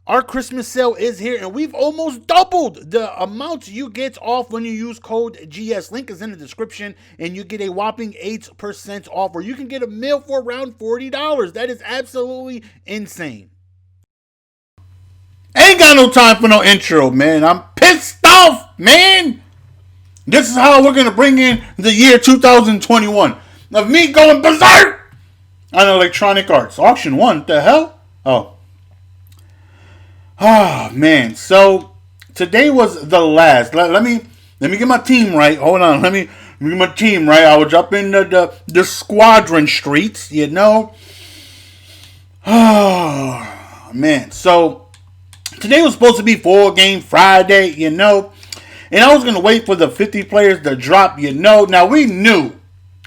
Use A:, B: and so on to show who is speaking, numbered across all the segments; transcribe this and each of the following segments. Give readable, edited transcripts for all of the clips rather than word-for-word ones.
A: Our Christmas sale is here, and we've almost doubled the amount you get off when you use code GS. Link is in the description, and you get a whopping 8% off, or you can get a meal for around $40. That is absolutely insane. Ain't got no time for no intro, man. I'm pissed off, man. This is how we're going to bring in the year 2021 of me going berserk on Electronic Arts. Auction 1, what the hell? Oh, man. So, today was the last. Let me get my team right. Hold on. Let me get my team right. I was up in the squadron streets, you know. Oh, man. So, today was supposed to be 4-game Friday, you know. And I was going to wait for the 50 players to drop, you know. Now, we knew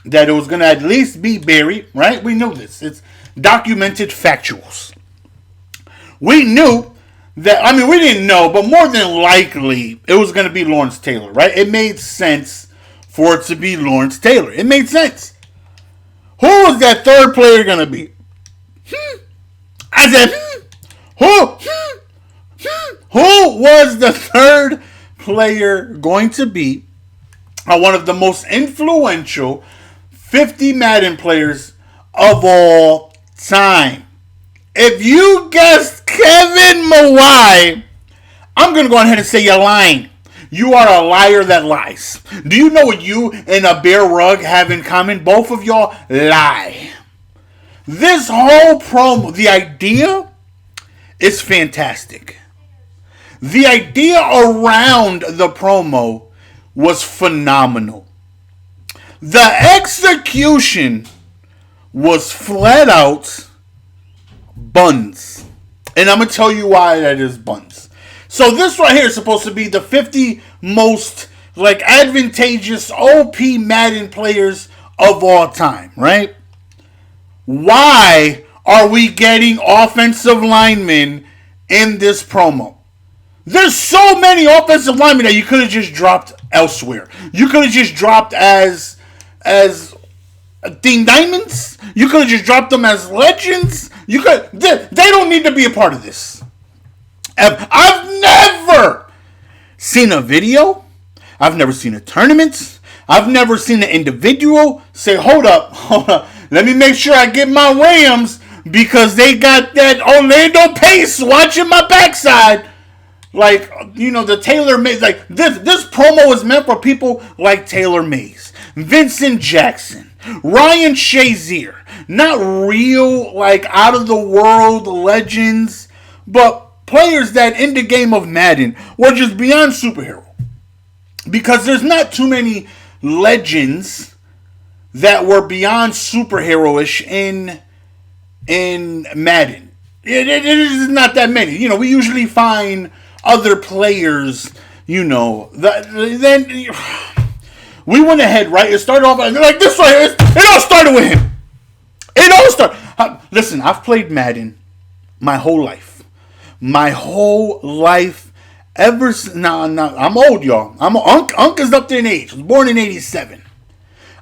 A: that it was going to at least be Barry, right? We knew this. It's documented factuals. We knew that, I mean, we didn't know, but more than likely, it was going to be Lawrence Taylor, right? It made sense for it to be Lawrence Taylor. It made sense. Who was that third player going to be? I said, who was the third player going to be one of the most influential 50 Madden players of all time? If you guessed Kevin Mawai, I'm going to go ahead and say you're lying. You are a liar that lies. Do you know what you and a bear rug have in common? Both of y'all lie. This whole promo, the idea is fantastic. The idea around the promo was phenomenal. The execution was flat out buns. And I'm going to tell you why that is buns. So this right here is supposed to be the 50 most advantageous OP Madden players of all time, right? Why are we getting offensive linemen in this promo? There's so many offensive linemen that you could have just dropped elsewhere. You could have just dropped as Team Diamonds. You could have just dropped them as legends. They don't need to be a part of this. I've never seen a video. I've never seen a tournament. I've never seen an individual say, hold up. Let me make sure I get my Rams because they got that Orlando Pace watching my backside. The Taylor Mays. This promo is meant for people like Taylor Mays, Vincent Jackson, Ryan Shazier. Not real, out of the world legends, but players that in the game of Madden were just beyond superhero. Because there's not too many legends that were beyond superhero-ish in Madden. It is not that many. We usually find other players, then we went ahead, right? It started off like this right here. It all started with him. Listen, I've played Madden my whole life. Ever since, I'm old, y'all. Unc is up there in age. I was born in 87.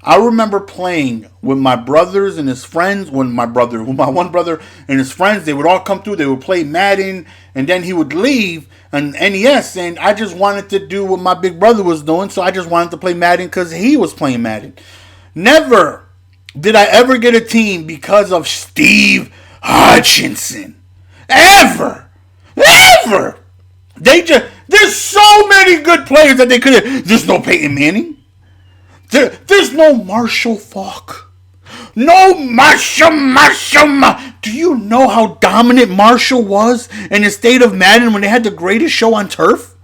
A: I remember playing with my brothers and his friends. With my one brother and his friends, they would all come through. They would play Madden, and then he would leave and NES. And I just wanted to do what my big brother was doing, so I just wanted to play Madden because he was playing Madden. Never did I ever get a team because of Steve Hutchinson. Ever. There's so many good players that they could have. There's no Peyton Manning. There's no Marshall Faulk. No Marshall. Do you know how dominant Marshall was in the state of Madden when they had the greatest show on turf?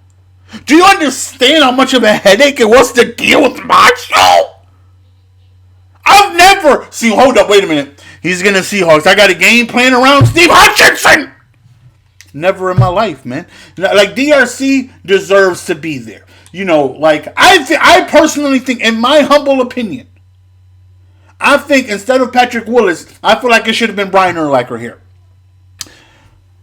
A: Do you understand how much of a headache it was to deal with Marshall? I've never seen. Hold up, wait a minute. He's gonna Seahawks. I got a game plan around Steve Hutchinson. Never in my life, man. DRC deserves to be there. I personally think, in my humble opinion, I think instead of Patrick Willis, I feel like it should have been Brian Urlacher here.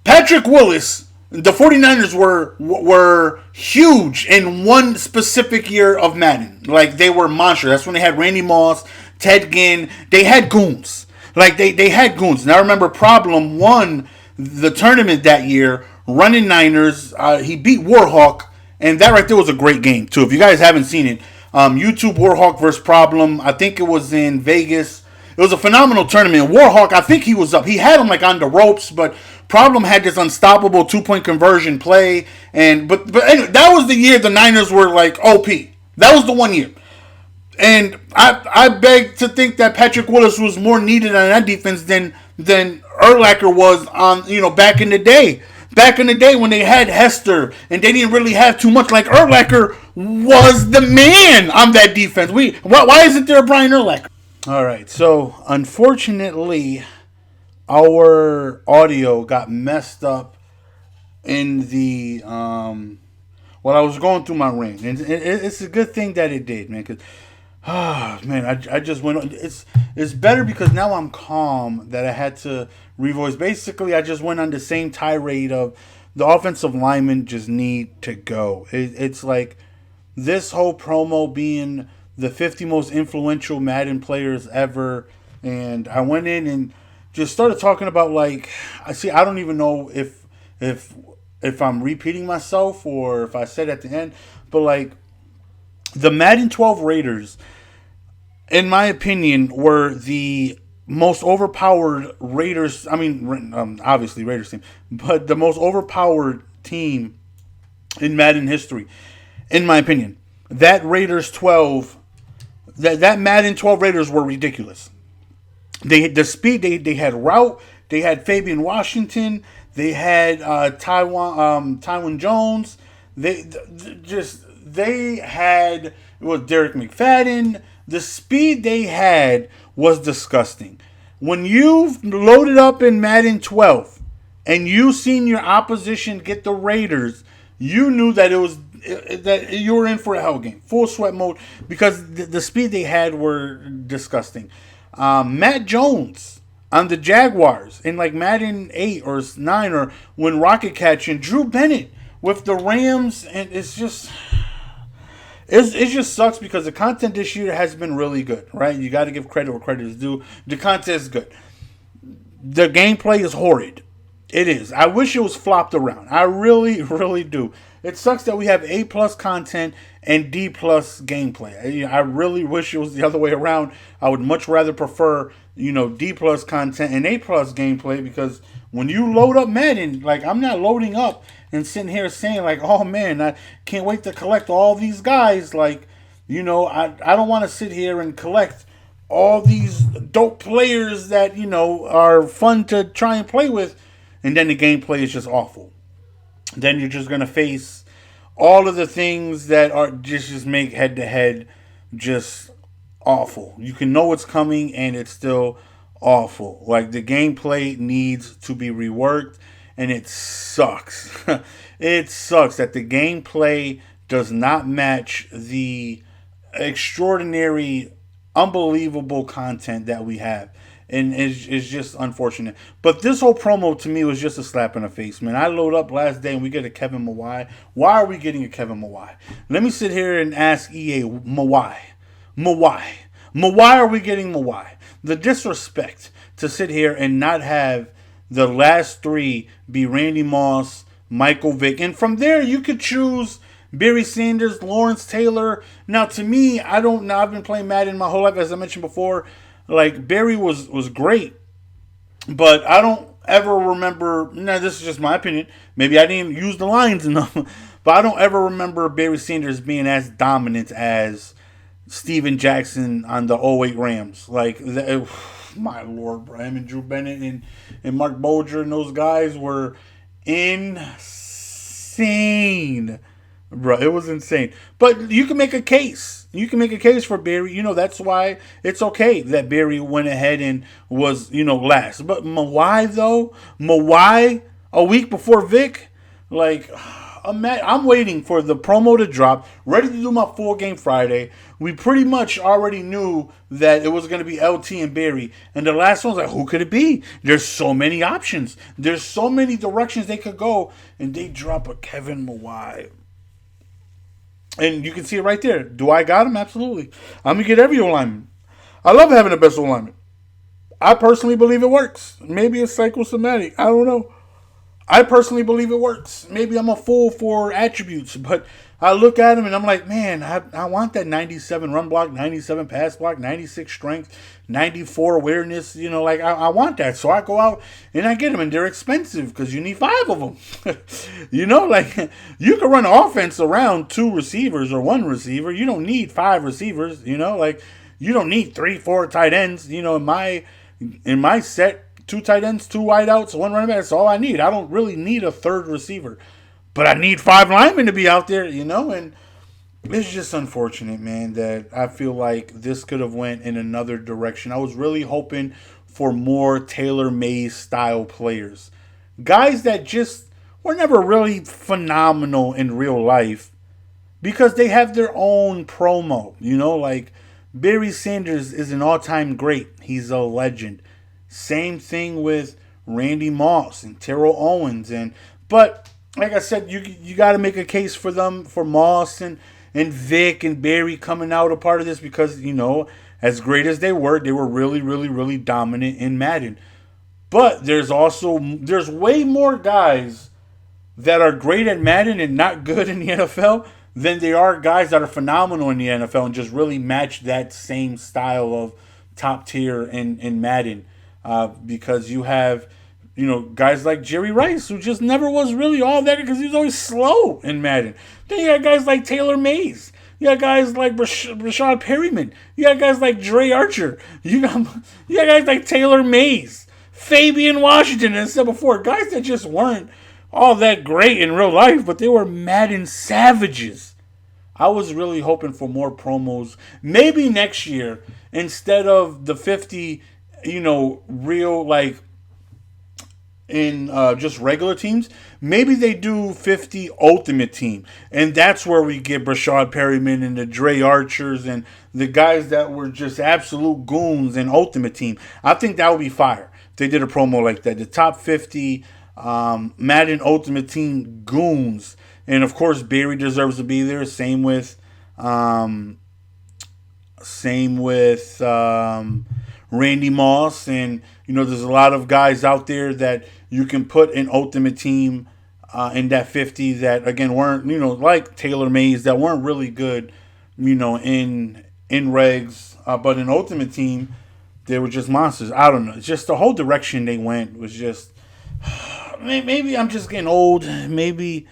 A: Patrick Willis, the 49ers were huge in one specific year of Madden. They were monsters. That's when they had Randy Moss, Ted Ginn. They had goons. They had goons. And I remember Problem won the tournament that year running Niners. He beat Warhawk, and that right there was a great game too. If you guys haven't seen it, YouTube Warhawk versus Problem. I think it was in Vegas. It was a phenomenal tournament. Warhawk, I think he was up. He had him like on the ropes, but Problem had this unstoppable 2-point conversion play. And but anyway, that was the year the Niners were like OP. That was the one year. And I beg to think that Patrick Willis was more needed on that defense than Urlacher was on back in the day. Back in the day when they had Hester and they didn't really have too much. Like Urlacher was the man on that defense. Why isn't there a Brian Urlacher? All right, so unfortunately, our audio got messed up in the while I was going through my rant, and it's a good thing that it did, man. Cause man, I just went on. It's better because now I'm calm that I had to revoice. Basically, I just went on the same tirade of the offensive linemen just need to go. It's like this whole promo being the 50 most influential Madden players ever, and I went in and just started talking about like I don't even know if I'm repeating myself or if I said at the end, but like the Madden 12 Raiders, in my opinion, were the most overpowered Raiders. I mean, obviously Raiders team, but the most overpowered team in Madden history, in my opinion. That Raiders 12, that Madden 12 Raiders were ridiculous. The speed they had route, they had Fabian Washington, they had Tywin Jones, they had it was Derek McFadden. The speed they had was disgusting. When you've loaded up in Madden 12 and you seen your opposition get the Raiders, you knew that that you were in for a hell game, full sweat mode, because the speed they had were disgusting. Matt Jones on the Jaguars in like Madden 8 or 9 or when Rocket Catch and Drew Bennett with the Rams, and it just sucks because the content this year has been really good, right? You got to give credit where credit is due. The content is good. The gameplay is horrid. It is. I wish it was flopped around. I really, really do. It sucks that we have A+ content and D+ gameplay. I really wish it was the other way around. I would much rather prefer, D+ content and A+ gameplay, because when you load up Madden, like I'm not loading up and sitting here saying like, oh man, I can't wait to collect all these guys. Like, I don't want to sit here and collect all these dope players that, are fun to try and play with. And then the gameplay is just awful. Then you're just going to face all of the things that are just make head-to-head just awful. You can know what's coming and it's still awful. Like the gameplay needs to be reworked, and it sucks. It sucks that the gameplay does not match the extraordinary, unbelievable content that we have. And it's just unfortunate. But this whole promo to me was just a slap in the face, man. I load up last day and we get a Kevin Mawai. Why are we getting a Kevin Mawai? Let me sit here and ask EA, Mawai. Why are we getting Mawai? The disrespect to sit here and not have the last three be Randy Moss, Michael Vick. And from there, you could choose Barry Sanders, Lawrence Taylor. Now, to me, I've been playing Madden my whole life, as I mentioned before. Like, Barry was great, but I don't ever remember, this is just my opinion, maybe I didn't use the lines enough, but I don't ever remember Barry Sanders being as dominant as Steven Jackson on the '08 Rams. Like, my lord, bro, him and Drew Bennett and Mark Bolger and those guys were insane. Bro, it was insane. But you can make a case. You can make a case for Barry. That's why it's okay that Barry went ahead and was, last. But Mawai, though? Mawai, a week before Vic? Like, I'm waiting for the promo to drop, ready to do my 4-game Friday. We pretty much already knew that it was going to be LT and Barry. And the last one's like, who could it be? There's so many options. There's so many directions they could go. And they drop a Kevin Mawai. And you can see it right there. Do I got him? Absolutely. I'm going to get every O-lineman. I love having the best O-lineman. I personally believe it works. Maybe it's psychosomatic. I don't know. I personally believe it works. Maybe I'm a fool for attributes, but I look at him and I'm like, man, I want that 97 run block, 97 pass block, 96 strength, 94 awareness. Like I want that. So I go out and I get them, and they're expensive because you need 5 of them. Like you can run offense around 2 receivers or 1 receiver. You don't need 5 receivers. Like you don't need 3, 4 tight ends. In my set, 2 tight ends, 2 wideouts, 1 running back. That's all I need. I don't really need a 3rd receiver, but I need 5 linemen to be out there, and it's just unfortunate, man, that I feel like this could have went in another direction. I was really hoping for more tailor-made style players, guys that just were never really phenomenal in real life because they have their own promo. Like Barry Sanders is an all-time great. He's a legend. Same thing with Randy Moss and Terrell Owens, but like I said, you got to make a case for them, for Moss and Vic and Barry coming out a part of this because as great as they were really, really, really dominant in Madden. But there's way more guys that are great at Madden and not good in the NFL than there are guys that are phenomenal in the NFL and just really match that same style of top tier in Madden. Because you have, guys like Jerry Rice, who just never was really all that because he was always slow in Madden. Then you got guys like Taylor Mays. You got guys like Rashad Perryman. You got guys like Dre Archer. You got guys like Taylor Mays, Fabian Washington, and I said before, guys that just weren't all that great in real life, but they were Madden savages. I was really hoping for more promos. Maybe next year, instead of the 50, real, like, in just regular teams, maybe they do 50 Ultimate Team. And that's where we get Rashad Perryman and the Dre Archers and the guys that were just absolute goons in Ultimate Team. I think that would be fire. If they did a promo like that. The top 50 Madden Ultimate Team goons. And, of course, Barry deserves to be there. Same with Randy Moss, and there's a lot of guys out there that you can put in Ultimate Team in that 50 that again weren't like Taylor Mays, that weren't really good in regs, but in Ultimate Team they were just monsters. I don't know, it's just the whole direction they went was just maybe I'm just getting old. Maybe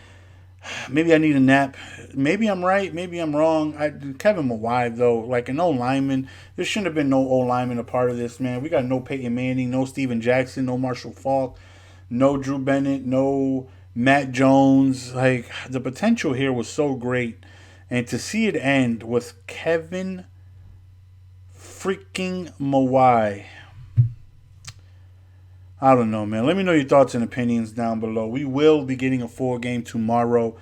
A: I need a nap. Maybe I'm right. Maybe I'm wrong. Kevin Mawai, though, like an old lineman. There shouldn't have been no old lineman a part of this, man. We got no Peyton Manning, no Steven Jackson, no Marshall Faulk, no Drew Bennett, no Matt Jones. Like, the potential here was so great. And to see it end with Kevin freaking Mawai, I don't know, man. Let me know your thoughts and opinions down below. We will be getting a full game tomorrow.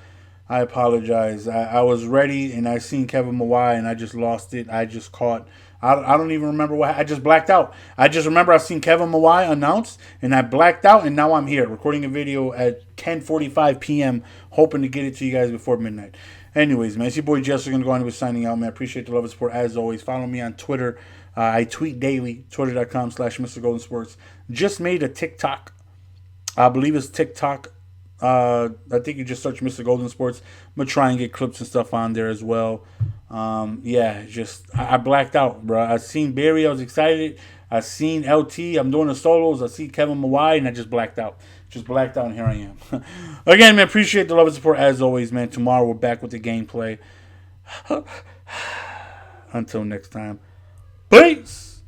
A: I apologize. I was ready, and I seen Kevin Mawai, and I just lost it. I just caught. I don't even remember what. I just blacked out. I just remember I seen Kevin Mawai announced, and I blacked out, and now I'm here recording a video at 10:45 p.m., hoping to get it to you guys before midnight. Anyways, man, it's your boy Jess. We're going to go on with signing out, man. I appreciate the love and support as always. Follow me on Twitter. I tweet daily, twitter.com/Mr. Golden Sports. Just made a TikTok. I believe it's TikTok. I think you just search Mr. Golden Sports. I'm going to try and get clips and stuff on there as well. I blacked out, bro. I seen Barry. I was excited. I seen LT. I'm doing the solos. I see Kevin Mawai, and I just blacked out. And here I am. Again, man, appreciate the love and support as always, man. Tomorrow we're back with the gameplay. Until next time. Peace!